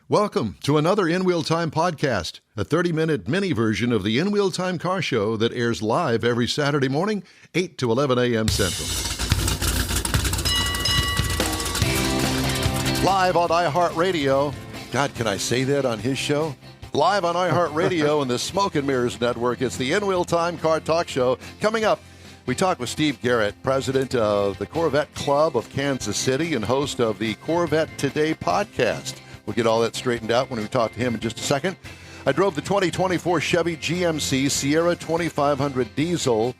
Welcome to another In Wheel Time podcast, a 30-minute mini version of the In Wheel Time car show that airs live every Saturday morning, 8 to 11 a.m. Central. Live on iHeartRadio. God, can I say that on his show? Live on iHeartRadio and the Smoke and Mirrors Network. It's the In Wheel Time Car Talk Show. Coming up, we talk with Steve Garrett, president of the Corvette Club of Kansas City and host of the Corvette Today podcast. We'll get all that straightened out when we talk to him in just a second. I drove the 2024 Chevy GMC Sierra 2500 Diesel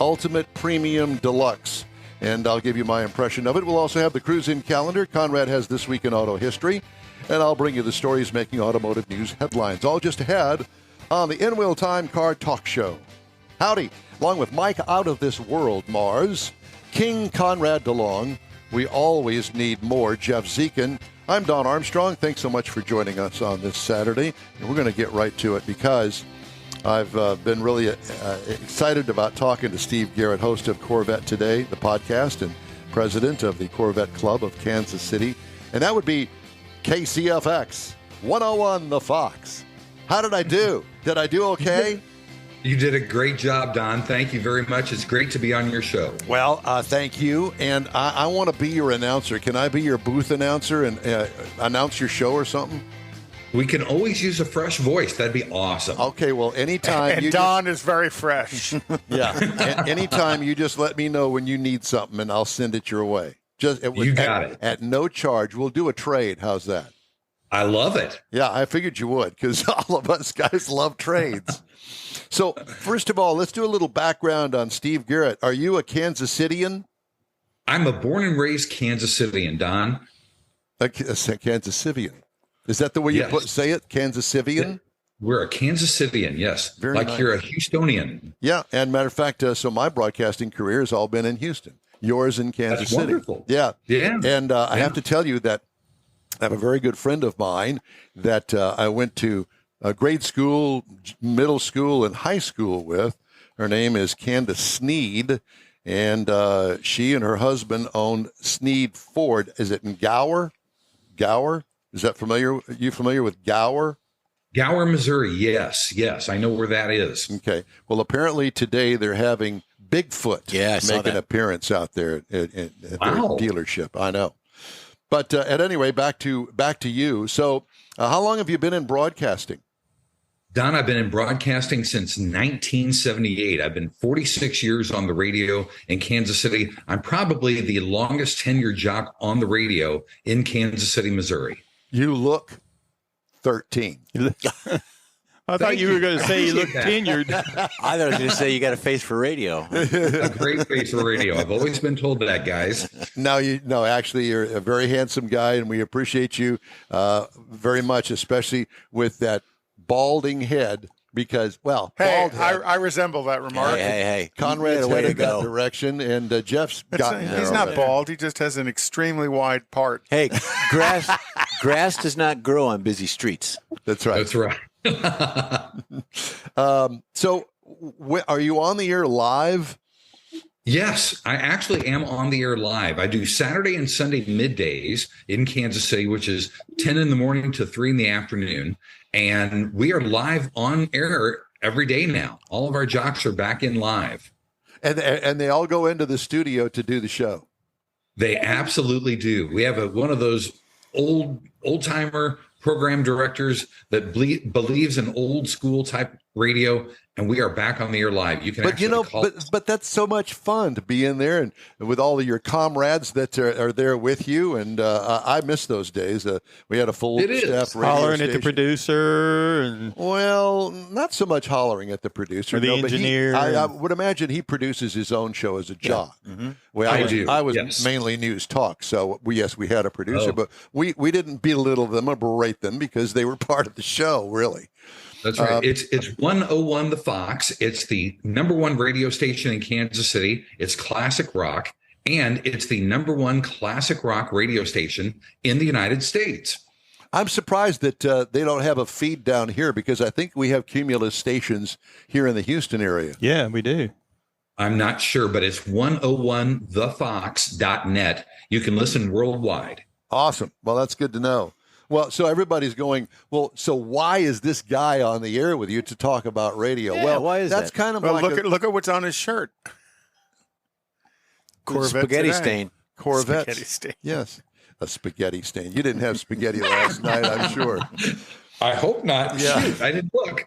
Ultimate Premium Deluxe, and I'll give you my impression of it. We'll also have the Cruisin Calendar. Conrad has This Week in Auto History, and I'll bring you the stories making automotive news headlines, all just ahead on the In Wheel Time Car Talk Show. Howdy, along with Mike Out of This World, Mars, King Conrad DeLong, we always need more, Jeff Zekin. I'm Don Armstrong. Thanks so much for joining us on this Saturday. And we're going to get right to it because I've been really excited about talking to Steve Garrett, host of Corvette Today, the podcast, and president of the Corvette Club of Kansas City. And that would be KCFX 101 The Fox. How did I do? Did I do okay? You did a great job, Don. Thank you very much. It's great to be on your show. Well, thank you. And I want to be your announcer. Can I be your booth announcer and announce your show or something? We can always use a fresh voice. That'd be awesome. Okay, well, anytime. And Don is very fresh. Yeah. Anytime you just let me know when you need something and I'll send it your way. You got it. At no charge. We'll do a trade. How's that? I love it. Yeah, I figured you would because all of us guys love trades. So, first of all, let's do a little background on Steve Garrett. Are you a Kansas Citian? I'm a born and raised Kansas Citian, Don. A Kansas Citian. Is that the way you say it? Kansas Citian? We're a Kansas Citian, yes. Very like nice. You're a Houstonian. Yeah, and matter of fact, so my broadcasting career has all been in Houston. Yours in Kansas City. Wonderful. Yeah. Yeah. And I have to tell you that I have a very good friend of mine that I went to grade school, middle school, and high school with. Her name is Candace Sneed, and she and her husband owned Sneed Ford. Is it in Gower? Gower? Is that familiar? Are you familiar with Gower? Gower, Missouri. Yes. I know where that is. Okay. Well, apparently today they're having Bigfoot make an appearance out there at their dealership. I know. But at any rate, back to you. So how long have you been in broadcasting? Don, I've been in broadcasting since 1978. I've been 46 years on the radio in Kansas City. I'm probably the longest tenured jock on the radio in Kansas City, Missouri. You look 13. I thought you were going to say you look tenured. I thought I was going to say you got a face for radio. A great face for radio. I've always been told that, guys. No, actually, you're a very handsome guy, and we appreciate you very much, especially with that balding head. Because, bald head. I resemble that remark. Hey. Conrad's headed that direction, and Jeff's gotten He's not bald. He just has an extremely wide part. Hey, grass does not grow on busy streets. That's right. That's right. So, are you on the air live? Yes, I actually am on the air live. I do Saturday and Sunday middays in Kansas City, which is 10 in the morning to 3 in the afternoon. And we are live on air every day now. All of our jocks are back in live. And they all go into the studio to do the show. They absolutely do. We have one of those old-timer program directors that believes in old school type radio, and we are back on the air live. You can but that's so much fun to be in there and with all of your comrades that are there with you. And I miss those days. We had a full staff radio hollering station. at the producer. Well, not so much hollering at the producer. Or the engineer. I would imagine he produces his own show as a job. Yeah. Mm-hmm. Well, I was yes. mainly news talk. So we had a producer, but we didn't belittle them or berate them because they were part of the show, really. That's right. It's 101 The Fox. It's the number one radio station in Kansas City. It's classic rock, and it's the number one classic rock radio station in the United States. I'm surprised that they don't have a feed down here because I think we have Cumulus stations here in the Houston area. Yeah, we do. I'm not sure, but it's 101thefox.net. You can listen worldwide. Awesome. Well, that's good to know. Well, so everybody's going, well, so why is this guy on the air with you to talk about radio? Yeah, well, why is that's that? kind of Well, like look at what's on his shirt. Corvette Spaghetti Today. stain. Corvettes. Spaghetti stain. Yes, a spaghetti stain. You didn't have spaghetti last night, I'm sure. I hope not. Yeah. Shoot, I didn't look.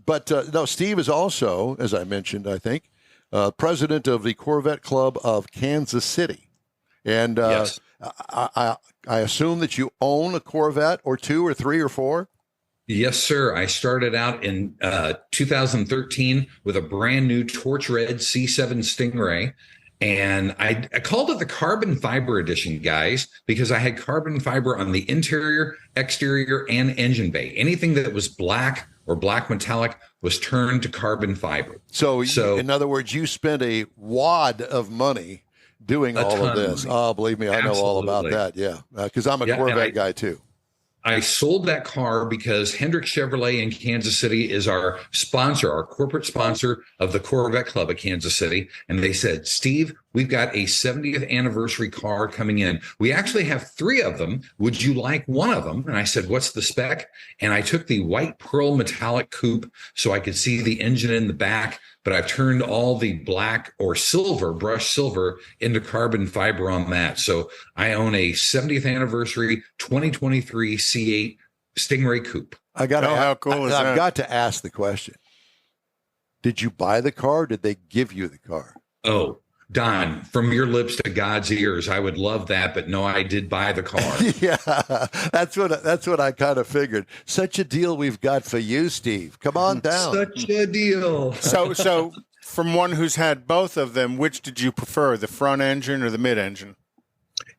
But no, Steve is also, as I mentioned, I think, president of the Corvette Club of Kansas City. And Yes. I assume that you own a Corvette or two or three or four? Yes, sir. I started out in 2013 with a brand new Torch Red C7 Stingray. And I called it the carbon fiber edition, guys, because I had carbon fiber on the interior, exterior, and engine bay. Anything that was black or black metallic was turned to carbon fiber. So in other words, you spent a wad of money doing A all ton of of this. money. Oh, believe me, I know all about Absolutely. that. Yeah, because I'm a Yeah, and Corvette guy too. I sold that car because Hendrick Chevrolet in Kansas City is our sponsor, our corporate sponsor of the Corvette Club of Kansas City. And they said, Steve, we've got a 70th anniversary car coming in. We actually have 3 of them. Would you like one of them? And I said, what's the spec? And I took the white pearl metallic coupe so I could see the engine in the back, but I've turned all the black or silver, brushed silver, into carbon fiber on that. So I own a 70th anniversary 2023 C8 Stingray coupe. I got how cool is I've that? got to ask the question: did you buy the car? Or did they give you the car? Oh, Don, from your lips to God's ears, I would love that, but no, I did buy the car. Yeah, that's what I kind of figured. Such a deal we've got for you, Steve. Come on down. Such a deal. So from one who's had both of them, which did you prefer, the front engine or the mid engine?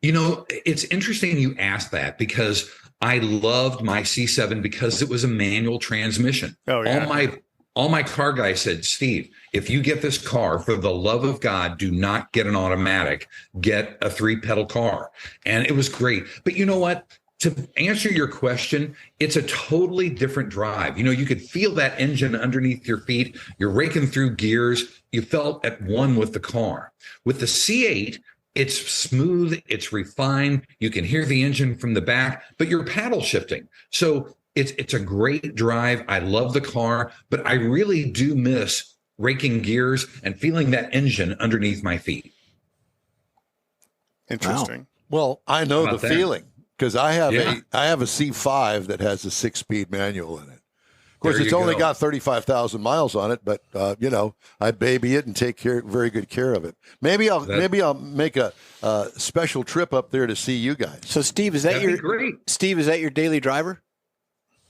You know, it's interesting you asked that because I loved my C7 because it was a manual transmission. Oh, yeah. All my car guys said, Steve, if you get this car, for the love of God, do not get an automatic, get a 3-pedal car. And it was great. But you know what? To answer your question, it's a totally different drive. You know, you could feel that engine underneath your feet. You're raking through gears. You felt at one with the car. With the C8, it's smooth, it's refined. You can hear the engine from the back, but you're paddle shifting. So it's a great drive. I love the car, but I really do miss raking gears and feeling that engine underneath my feet. Interesting. Well, I know How the about that? feeling because I have Yeah. a C5 that has a 6-speed manual in it. Of course, There it's you only go. got 35,000 miles on it, but you know, I baby it and take very good care of it. Maybe I'll make a special trip up there to see you guys. So, Steve, is that That'd be great. Is that your daily driver?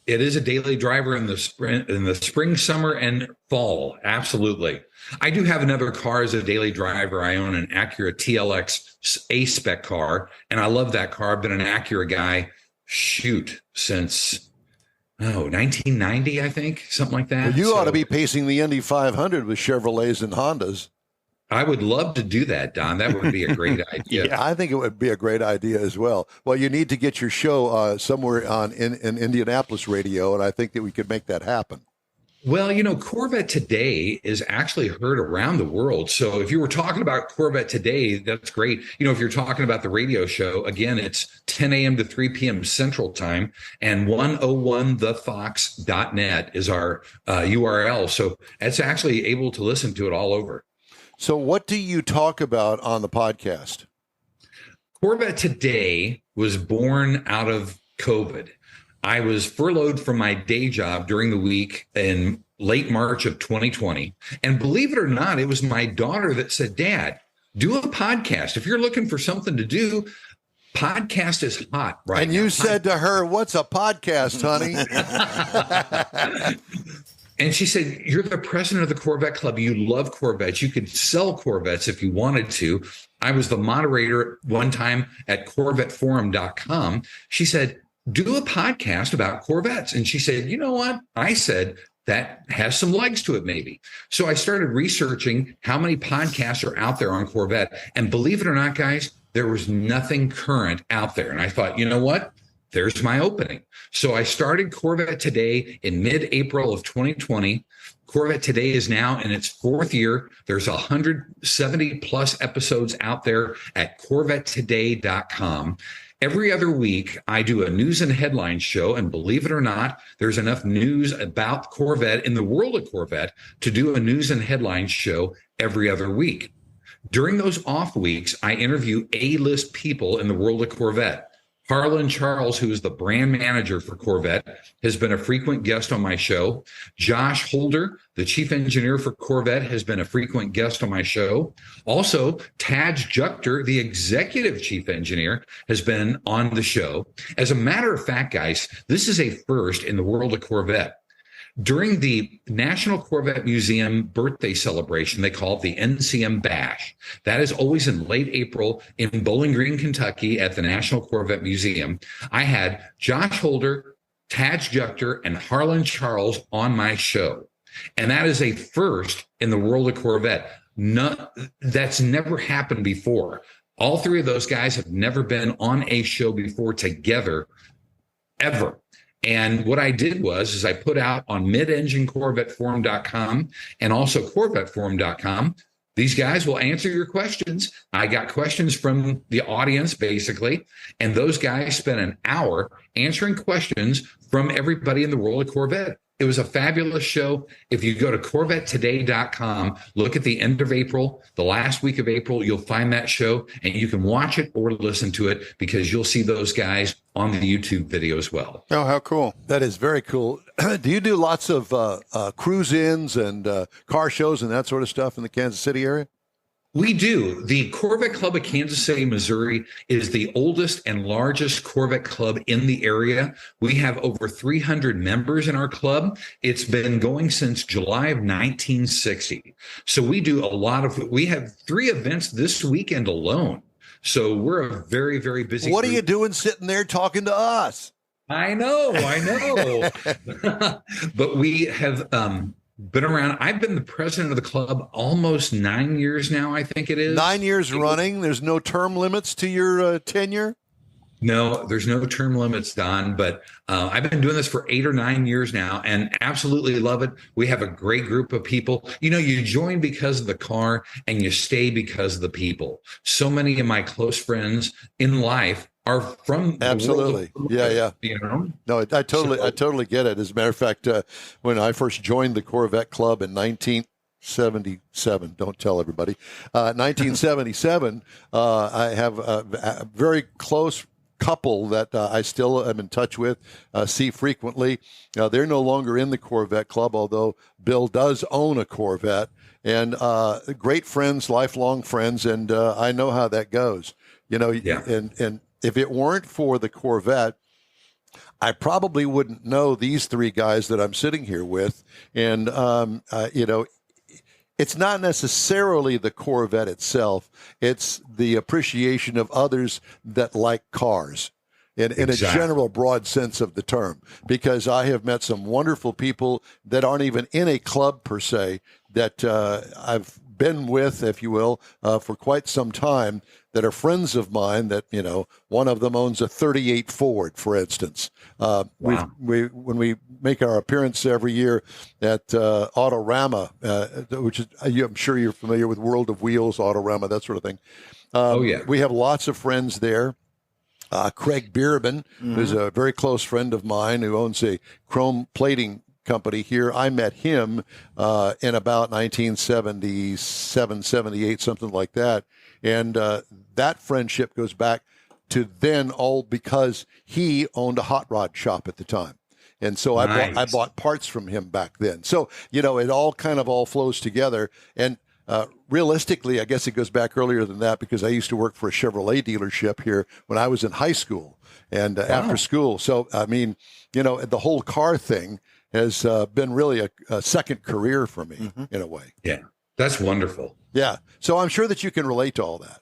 It is a daily driver in the spring, summer, and fall. Absolutely. I do have another car as a daily driver. I own an Acura TLX A-spec car, and I love that car. I've been an Acura guy, since 1990, I think, something like that. Well, you ought to So be pacing the Indy 500 with Chevrolets and Hondas. I would love to do that, Don. That would be a great idea. Yeah, I think it would be a great idea as well. Well, you need to get your show somewhere in Indianapolis radio, and I think that we could make that happen. Well, you know, Corvette Today is actually heard around the world. So if you were talking about Corvette Today, that's great. You know, if you're talking about the radio show, again, it's 10 a.m. to 3 p.m. Central Time, and 101thefox.net is our URL. So it's actually able to listen to it all over. So what do you talk about on the podcast? Corvette Today was born out of COVID. I was furloughed from my day job during the week in late March of 2020. And believe it or not, it was my daughter that said, Dad, do a podcast. If you're looking for something to do, podcast is hot right And now. you said to her, what's a podcast, honey? And she said, you're the president of the Corvette Club. You love Corvettes. You could sell Corvettes if you wanted to. I was the moderator one time at CorvetteForum.com. She said, do a podcast about Corvettes. And she said, you know what? I said, that has some legs to it, maybe. So I started researching how many podcasts are out there on Corvette. And believe it or not, guys, there was nothing current out there. And I thought, you know what? There's my opening. So I started Corvette Today in mid-April of 2020. Corvette Today is now in its 4th year. There's 170 plus episodes out there at CorvetteToday.com. Every other week, I do a news and headlines show. And believe it or not, there's enough news about Corvette in the world of Corvette to do a news and headlines show every other week. During those off weeks, I interview A-list people in the world of Corvette. Harlan Charles, who is the brand manager for Corvette, has been a frequent guest on my show. Josh Holder, the chief engineer for Corvette, has been a frequent guest on my show. Also, Taj Juchter, the executive chief engineer, has been on the show. As a matter of fact, guys, this is a first in the world of Corvette. During the National Corvette Museum birthday celebration, they call it the NCM Bash. That is always in late April in Bowling Green, Kentucky at the National Corvette Museum. I had Josh Holder, Taj Juchter, and Harlan Charles on my show. And that is a first in the world of Corvette. That's never happened before. All three of those guys have never been on a show before together, ever. And what I did is I put out on midenginecorvetteforum.com and also corvetteforum.com. These guys will answer your questions. I got questions from the audience, basically, and those guys spent an hour answering questions from everybody in the world of Corvette. It was a fabulous show. If you go to CorvetteToday.com, look at the end of April, the last week of April, you'll find that show, and you can watch it or listen to it because you'll see those guys on the YouTube video as well. Oh, how cool. That is very cool. Do you do lots of cruise-ins and car shows and that sort of stuff in the Kansas City area? We do. The Corvette Club of Kansas City, Missouri is the oldest and largest Corvette club in the area. We have over 300 members in our club. It's been going since July of 1960. So we do we have 3 events this weekend alone. So we're a very, very busy What group. are you doing sitting there talking to us? I know. But we have been around. I've been the president of the club almost 9 years now, I think it is. 9 years running. There's no term limits to your tenure? No, there's no term limits, Don, but I've been doing this for 8 or 9 years now and absolutely love it. We have a great group of people. You know, you join because of the car and you stay because of the people. So many of my close friends in life are from Absolutely. Yeah. You know? No, I totally get it. As a matter of fact, when I first joined the Corvette Club in 1977, don't tell everybody, 1977, I have a very close couple that I still am in touch with, see frequently. They're no longer in the Corvette Club, although Bill does own a Corvette, and great friends, lifelong friends, and I know how that goes. You know, and if it weren't for the Corvette, I probably wouldn't know these 3 guys that I'm sitting here with. And, you know, it's not necessarily the Corvette itself. It's the appreciation of others that like cars in a general broad sense of the term, because I have met some wonderful people that aren't even in a club per se that I've been with, if you will, for quite some time, that are friends of mine that, you know, one of them owns a 38 Ford, for instance. Wow. When we make our appearance every year at Autorama, which is, I'm sure you're familiar with World of Wheels, Autorama, that sort of thing. We have lots of friends there. Craig Bierman, who's a very close friend of mine who owns a chrome plating company here. I met him in about 1977, 78, something like that. And that friendship goes back to then, all because he owned a hot rod shop at the time. And so I bought parts from him back then. So, you know, it all kind of all flows together. And realistically, I guess it goes back earlier than that, because I used to work for a Chevrolet dealership here when I was in high school and after school. So, I mean, you know, the whole car thing has been really a second career for me in a way. Yeah, that's wonderful. Yeah. So I'm sure that you can relate to all that.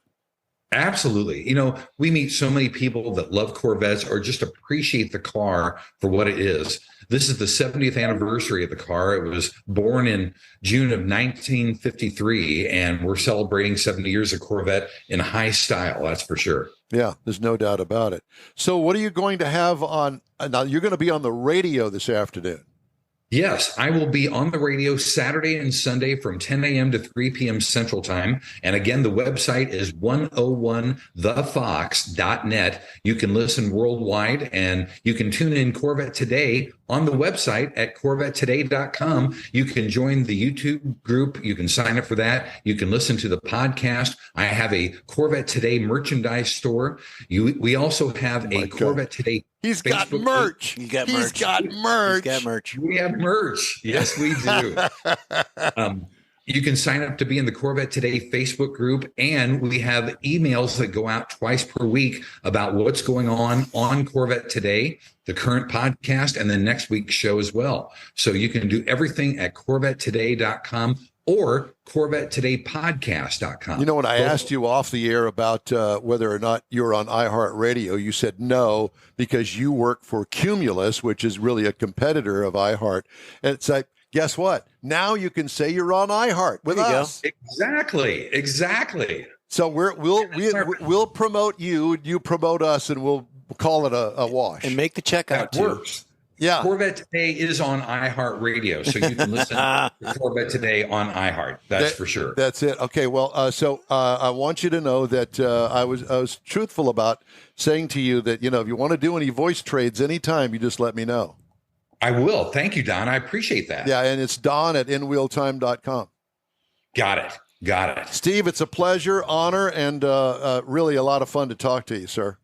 Absolutely. You know, we meet so many people that love Corvettes or just appreciate the car for what it is. This is the 70th anniversary of the car. It was born in June of 1953, and we're celebrating 70 years of Corvette in high style. That's for sure. Yeah, there's no doubt about it. So what are you going to have on? Now, you're going to be on the radio this afternoon. Yes, I will be on the radio Saturday and Sunday from 10 a.m. to 3 p.m. Central Time. And again, the website is 101thefox.net. You can listen worldwide, and you can tune in Corvette Today on the website at corvettetoday.com. You can join the YouTube group. You can sign up for that. You can listen to the podcast. I have a Corvette Today merchandise store. We also have a Corvette Today. He's got merch. He's got merch. He's got merch. We have merch. Yes, we do. You can sign up to be in the Corvette Today Facebook group, and we have emails that go out twice per week about what's going on Corvette Today, the current podcast, and then next week's show as well. So you can do everything at corvettetoday.com or corvettotodaypodcast.com. You know, when I asked you off the air about whether or not you're on iHeartRadio, you said no, because you work for Cumulus, which is really a competitor of iHeart. And it's like, guess what? Now you can say you're on iHeart with us. Exactly. So we'll promote you, you promote us, and we'll call it a wash. And make the checkout That works. Yeah. Corvette Today is on iHeartRadio, so you can listen to Corvette Today on iHeart. That's for sure. That's it. Okay. Well, so I want you to know that I was truthful about saying to you that, if you want to do any voice trades anytime, you just let me know. I will. Thank you, Don. I appreciate that. Yeah, and it's Don at inwheeltime.com. Got it. Steve, it's a pleasure, honor, and really a lot of fun to talk to you, sir.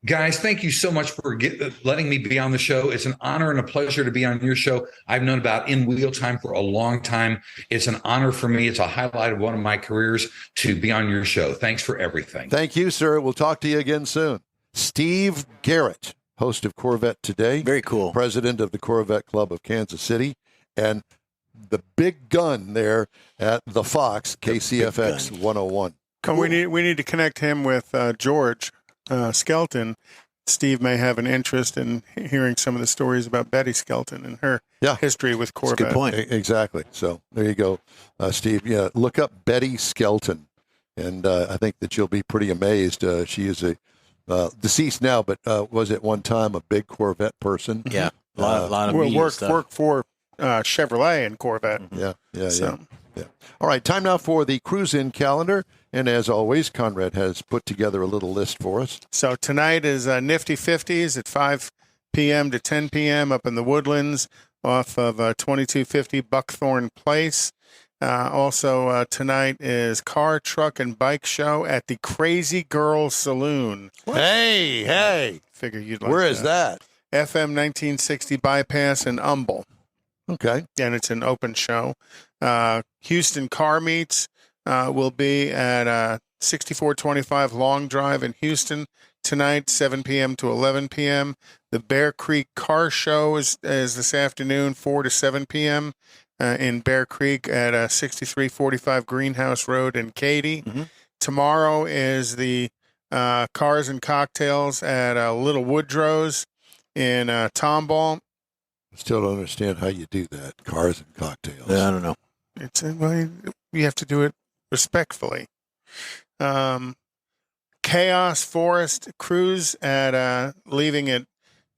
Guys, thank you so much for letting me be on the show. It's an honor and a pleasure to be on your show. I've known about In Wheel Time for a long time. It's an honor for me. It's a highlight of one of my careers to be on your show. Thanks for everything. Thank you, sir. We'll talk to you again soon. Steve Garrett, host of Corvette Today. Very cool. President of the Corvette Club of Kansas City. And the big gun there at the Fox, KCFX 101. We need to connect him with George Skelton. Steve may have an interest in hearing some of the stories about Betty Skelton and her history with Corvette. That's a good point. Exactly. So there you go, Steve. Yeah, look up Betty Skelton, and I think that you'll be pretty amazed. She is a deceased now, but was at one time a big Corvette person. Yeah, a lot of media stuff. Worked for Chevrolet and Corvette. Yeah. All right, time now for the Cruisin Calendar. And as always, Conrad has put together a little list for us. So tonight is Nifty 50s at 5 p.m. to 10 p.m. up in the Woodlands off of 2250 Buckthorn Place. Also tonight is Car, Truck, and Bike Show at the Crazy Girl Saloon. What? Hey. Figure you'd like Where is that? FM 1960 Bypass in Humble. Okay. And it's an open show. Houston Car Meets will be at 6425 Long Drive in Houston tonight, 7 p.m. to 11 p.m. The Bear Creek Car Show is this afternoon, 4 to 7 p.m. In Bear Creek at 6345 Greenhouse Road in Katy. Mm-hmm. Tomorrow is the Cars and Cocktails at Little Woodrow's in Tomball. I still don't understand how you do that. Cars and cocktails. Yeah, I don't know. It's you have to do it respectfully. Chaos Forest Cruise at leaving at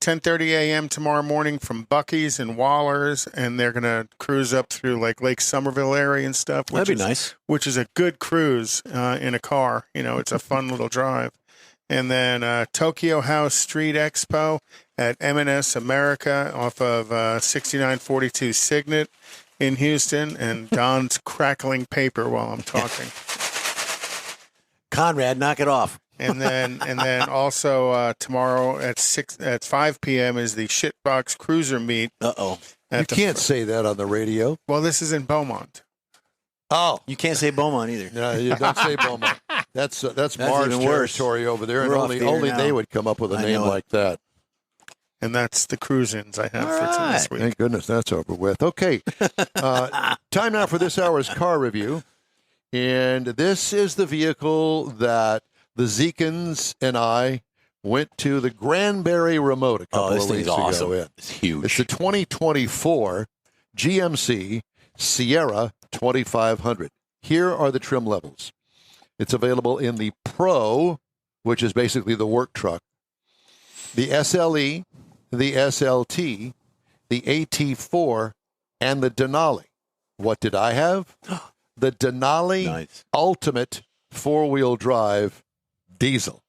10:30 a.m. tomorrow morning from Buc-ee's and Waller's, and they're going to cruise up through like Lake Somerville area and stuff. That'd be nice. Which is a good cruise in a car. It's a fun little drive. And then Tokyo House Street Expo at M&S America off of 6942 Signet in Houston, and Don's crackling paper while I'm talking. Conrad, knock it off. And then also tomorrow at 5 p.m. is the Shitbox Cruiser Meet. You can't say that on the radio. Well, this is in Beaumont. Oh, you can't say Beaumont either. No, you don't say Beaumont. That's Mars territory over there, and only they would come up with a name like that. And that's the cruise-ins I have for this week. Thank goodness that's over with. Okay, time now for this hour's car review, and this is the vehicle that the Zekins and I went to the Granbury Remote a couple of weeks awesome. ago. It's huge. It's the 2024 GMC Sierra 2500. Here are the trim levels. It's available in the Pro, which is basically the work truck, the SLE, the SLT, the AT4, and the Denali. What did I have? The Denali Nice. Ultimate 4-wheel drive diesel.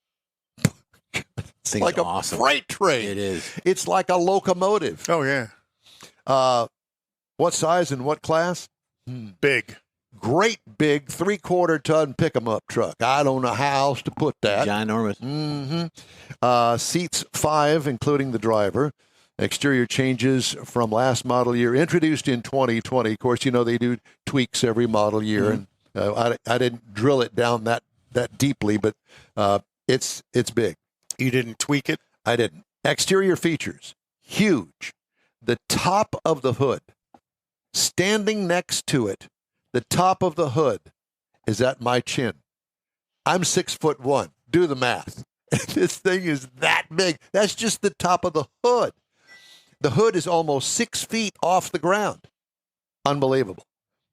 It's Thing's like a awesome. freight train. It is. It's like a locomotive. Oh, yeah. What size and what class? Big. Great big 3/4 ton pick-em-up truck. I don't know how else to put that. Ginormous. Seats 5, including the driver. Exterior changes from last model year, introduced in 2020. Of course, you know they do tweaks every model year, and I didn't drill it down that deeply, but it's big. You didn't tweak it? I didn't. Exterior features, huge. The top of the hood, standing next to it, the top of the hood is at my chin. I'm 6'1". Do the math. This thing is that big. That's just the top of the hood. The hood is almost 6 feet off the ground. Unbelievable.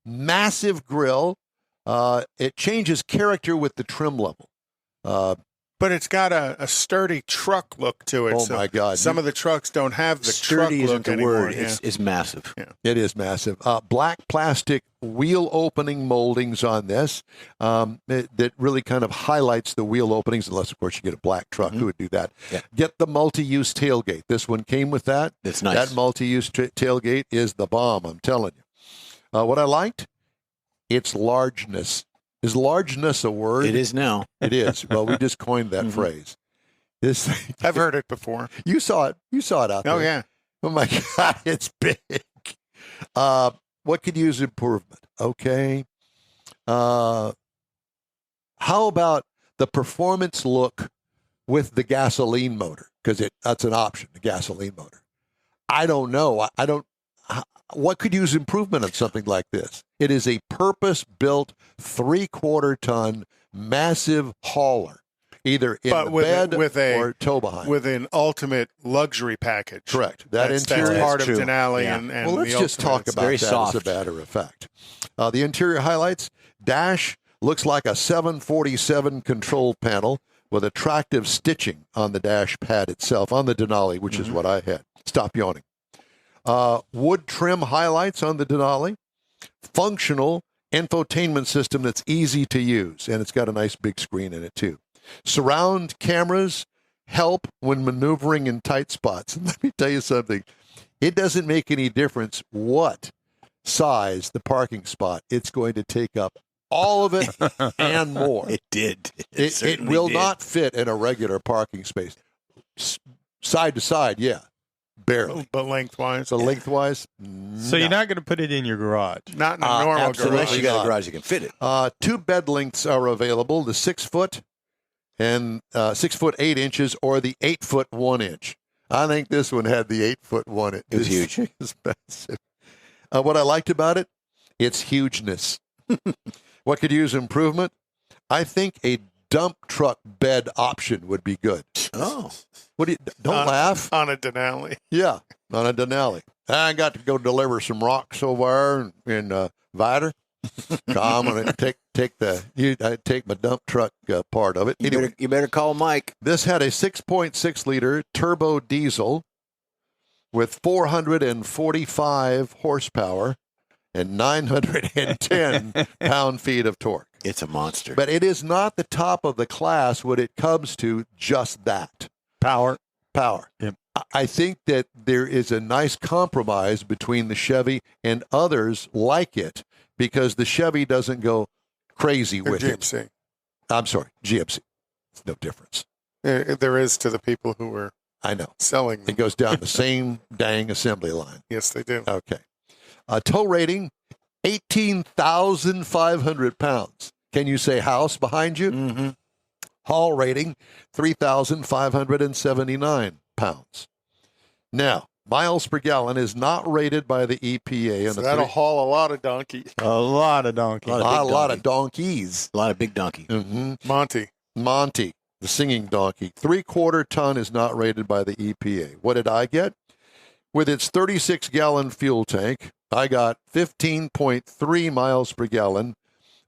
Massive grille. It changes character with the trim level. But it's got a sturdy truck look to it. Oh, my God. Some of the trucks don't have the Sturdy truck isn't look the anymore. word. Yeah. It's massive. It is massive. Black plastic wheel opening moldings on this that really kind of highlights the wheel openings, unless, of course, you get a black truck. Who would do that? Yeah. Get the multi-use tailgate. This one came with that. It's nice. That multi-use tailgate is the bomb, I'm telling you. What I liked, its largeness. Is largeness a word? It is now. It is. Well, we just coined that phrase. This, I've heard it before. You saw it. You saw it out there. Oh, yeah. Oh, my God, it's big. What could use improvement? Okay. How about the performance look with the gasoline motor? Because that's an option, the gasoline motor. I don't know. What could use improvement on something like this? It is a purpose-built 3/4 ton massive hauler, either in the bed or tow behind. With an ultimate luxury package. Correct. That's interior part is of true. Denali. Yeah. And well, let's the just talk Ultimate. about very that soft. as a matter of fact. The interior highlights, dash looks like a 747 control panel with attractive stitching on the dash pad itself, on the Denali, which is what I had. Stop yawning. Wood trim highlights on the Denali. Functional infotainment system that's easy to use, and it's got a nice big screen in it, too. Surround cameras help when maneuvering in tight spots. And let me tell you something. It doesn't make any difference what size the parking spot. It's going to take up all of it and more. It did. It will not fit in a regular parking space. Side to side, yeah. Barely. But lengthwise. So lengthwise, So you're not going to put it in your garage. Not in a normal absolutely Unless garage. you got a garage that can fit it. 2 bed lengths are available: the 6 foot and 6 foot 8 inches, or the 8 foot 1 inch. I think this one had the 8 foot 1 inch. It was huge. It's massive. What I liked about it, its hugeness. What could use improvement? I think a dump truck bed option would be good. Oh. What do you? Don't laugh. On a Denali. Yeah, on a Denali. I got to go deliver some rocks over there in Vider. I'm going to take my dump truck part of it. Anyway, You better call Mike. this had a 6.6 liter turbo diesel with 445 horsepower and 910 pound-feet of torque. It's a monster. But it is not the top of the class when it comes to just that. Power. Yep. I think that there is a nice compromise between the Chevy and others like it, because the Chevy doesn't go crazy Or with it. GMC. I'm sorry, GMC. It's no difference. There is to the people who are I know. selling them. It goes down the same dang assembly line. Yes, they do. Okay. Tow rating, 18,500 pounds. Can you say house behind you? Mm-hmm. Haul rating, 3,579 pounds. Now, miles per gallon is not rated by the EPA. So that'll haul a lot of donkey. A lot of donkey. A lot of A big lot donkey. of donkeys. A lot of big donkey. Mm-hmm. Monty. The singing donkey. 3/4 ton is not rated by the EPA. What did I get? With its 36-gallon fuel tank, I got 15.3 miles per gallon,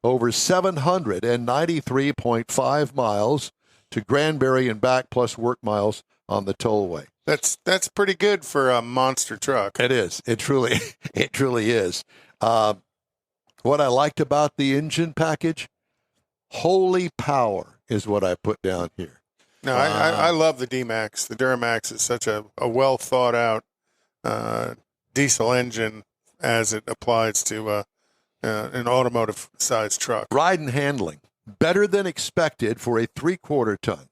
over 793.5 miles to Granbury and back, plus work miles, on the tollway. That's pretty good for a monster truck. It is. It truly is. What I liked about the engine package, holy power is what I put down here. No, I love the D-Max. The Duramax is such a well thought out diesel engine as it applies to an automotive sized truck. Ride and handling, better than expected for a 3/4 ton,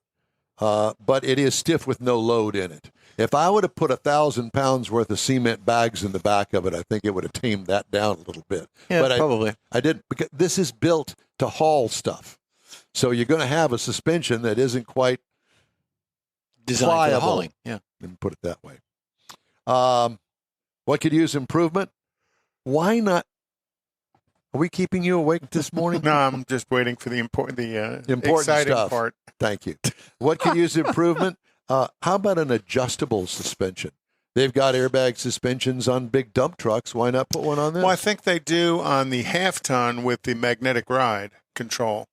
but it is stiff with no load in it. If I would have put 1,000 pounds worth of cement bags in the back of it, I think it would have tamed that down a little bit. Yeah, but probably. I didn't, because this is built to haul stuff. So you're going to have a suspension that isn't quite Designed for the pliable. hauling. Yeah. Let me put it that way. What could use improvement? Why not? Are we keeping you awake this morning? No, I'm just waiting for the important exciting stuff. part. Thank you. What could use improvement? How about an adjustable suspension? They've got airbag suspensions on big dump trucks. Why not put one on this? Well, I think they do on the half ton with the magnetic ride control,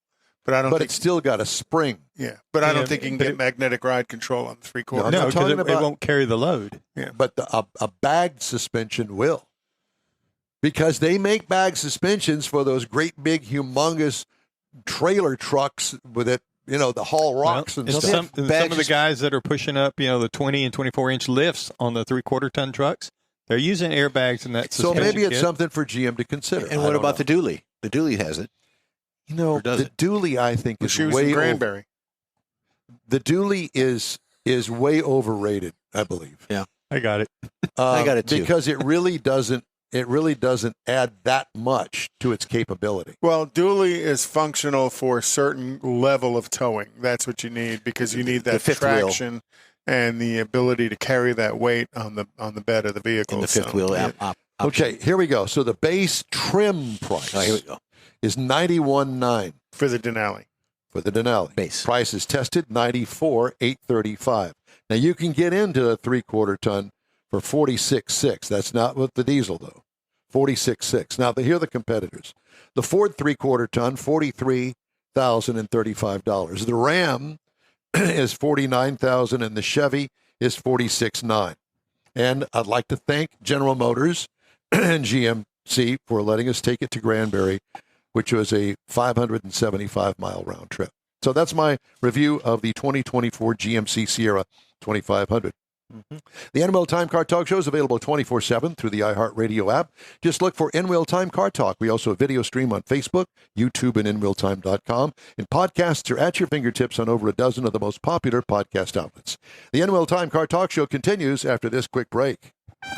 but I don't. But think, it's still got a spring. yeah, but I Yeah, don't think you can but get it- magnetic ride control on the 3/4. I'm No, not because talking it about- won't carry the load. But a bagged suspension will. Because they make bag suspensions for those great big humongous trailer trucks with it, the haul rocks and Well, stuff. some of Bags the is- guys that are pushing up, the 20 and 24-inch lifts on the 3/4 ton trucks, they're using airbags in that So suspension maybe it's kit. something for GM to consider. And what about the dually? The dually has it. or does the it? dually, I think, The is shoes way in over, Granbury. the dually is way overrated, I believe. I got it. I got it too. Because it really doesn't add that much to its capability. Well, dually is functional for a certain level of towing. That's what you need because you need The that fifth wheel. traction and the ability to carry that weight on the bed of the vehicle. In the fifth So, wheel yeah. option. Okay, here we go. So the base trim price Oh, here we go. is $91,900 for the Denali. for the Denali. Base. Price is tested $94,835. Now you can get into a 3/4 ton for $46,600. That's not with the diesel though. $46,600. Now here are the competitors. The Ford 3/4 ton, $43,035. The Ram is $49,000 and the Chevy is $46,900. And I'd like to thank General Motors and GMC for letting us take it to Granbury, which was a 575-mile round trip. So that's my review of the 2024 GMC Sierra 2500. The NWL Time Car Talk Show is available 24/7 through the iHeartRadio app. Just look for NWL Time Car Talk. We also video stream on Facebook, YouTube, and NWLTime.com. And podcasts are at your fingertips on over a dozen of the most popular podcast outlets. The NWL Time Car Talk Show continues after this quick break.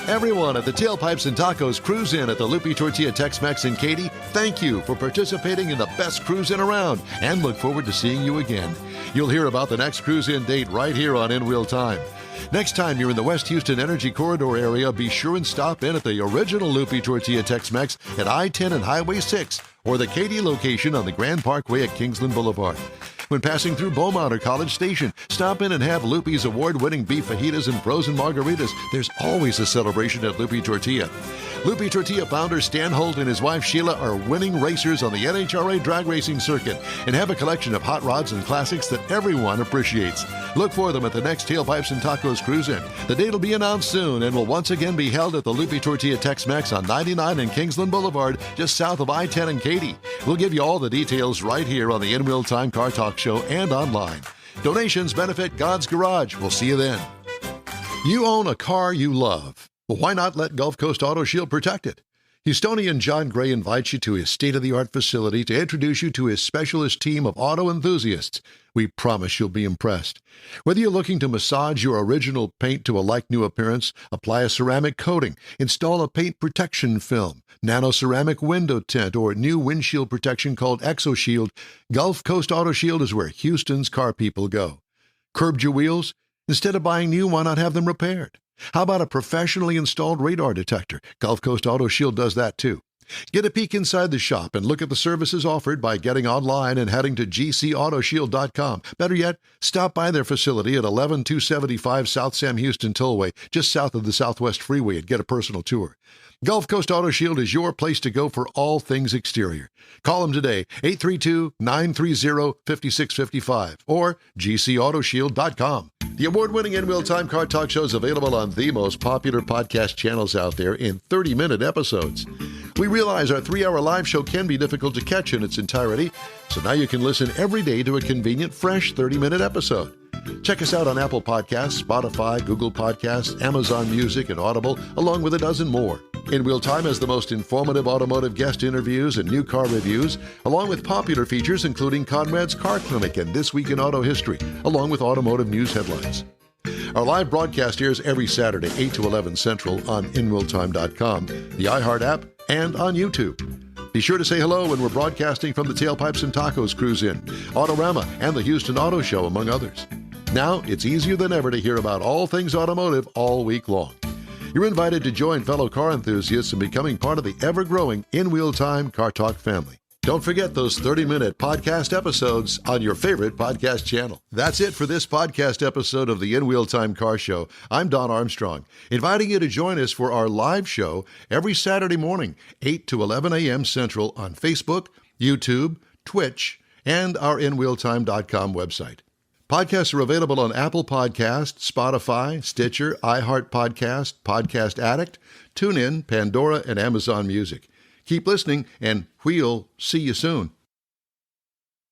Everyone at the Tailpipes and Tacos Cruise In at the Lupi Tortilla Tex-Mex in Katy, thank you for participating in the best cruise in around and look forward to seeing you again. You'll hear about the next cruise in date right here on In Wheel Time. Next time you're in the West Houston Energy Corridor area, be sure and stop in at the original Lupi Tortilla Tex-Mex at I-10 and Highway 6 or the Katy location on the Grand Parkway at Kingsland Boulevard. When passing through Beaumont or College Station, stop in and have Lupi's award-winning beef fajitas and frozen margaritas. There's always a celebration at Lupi Tortilla. Lupi Tortilla founder Stan Holt and his wife Sheila are winning racers on the NHRA drag racing circuit and have a collection of hot rods and classics that everyone appreciates. Look for them at the next Tailpipes and Tacos Cruise In. The date will be announced soon and will once again be held at the Lupi Tortilla Tex-Mex on 99 and Kingsland Boulevard, just south of I-10 and Katy. We'll give you all the details right here on the In Real Time Car Talk Show and online. Donations benefit God's Garage. We'll see you then. You own a car you love. Well, why not let Gulf Coast Auto Shield protect it? Houstonian John Gray invites you to his state-of-the-art facility to introduce you to his specialist team of auto enthusiasts. We promise you'll be impressed. Whether you're looking to massage your original paint to a like-new appearance, apply a ceramic coating, install a paint protection film, nano-ceramic window tint, or new windshield protection called ExoShield, Gulf Coast Auto Shield is where Houston's car people go. Curbed your wheels? Instead of buying new, why not have them repaired? How about a professionally installed radar detector? Gulf Coast Auto Shield does that too. Get a peek inside the shop and look at the services offered by getting online and heading to gcautoshield.com. Better yet, stop by their facility at 11275 South Sam Houston Tollway, just south of the Southwest Freeway, and get a personal tour. Gulf Coast Auto Shield is your place to go for all things exterior. Call them today, 832-930-5655 or gcautoshield.com. The award-winning In-Wheel Time Car Talk Show is available on the most popular podcast channels out there in 30-minute episodes. We realize our 3-hour live show can be difficult to catch in its entirety, so now you can listen every day to a convenient, fresh 30-minute episode. Check us out on Apple Podcasts, Spotify, Google Podcasts, Amazon Music, and Audible, along with a dozen more. In-Wheel Time has the most informative automotive guest interviews and new car reviews, along with popular features including Conrad's Car Clinic and This Week in Auto History, along with automotive news headlines. Our live broadcast airs every Saturday, 8 to 11 Central on InWheelTime.com, the iHeart app, and on YouTube. Be sure to say hello when we're broadcasting from the Tailpipes and Tacos Cruisin, Autorama, and the Houston Auto Show, among others. Now, it's easier than ever to hear about all things automotive all week long. You're invited to join fellow car enthusiasts in becoming part of the ever-growing In-Wheel Time Car Talk family. Don't forget those 30-minute podcast episodes on your favorite podcast channel. That's it for this podcast episode of the In-Wheel Time Car Show. I'm Don Armstrong, inviting you to join us for our live show every Saturday morning, 8 to 11 a.m. Central on Facebook, YouTube, Twitch, and our InWheelTime.com website. Podcasts are available on Apple Podcasts, Spotify, Stitcher, iHeart Podcast, Podcast Addict, TuneIn, Pandora, and Amazon Music. Keep listening, and we'll see you soon.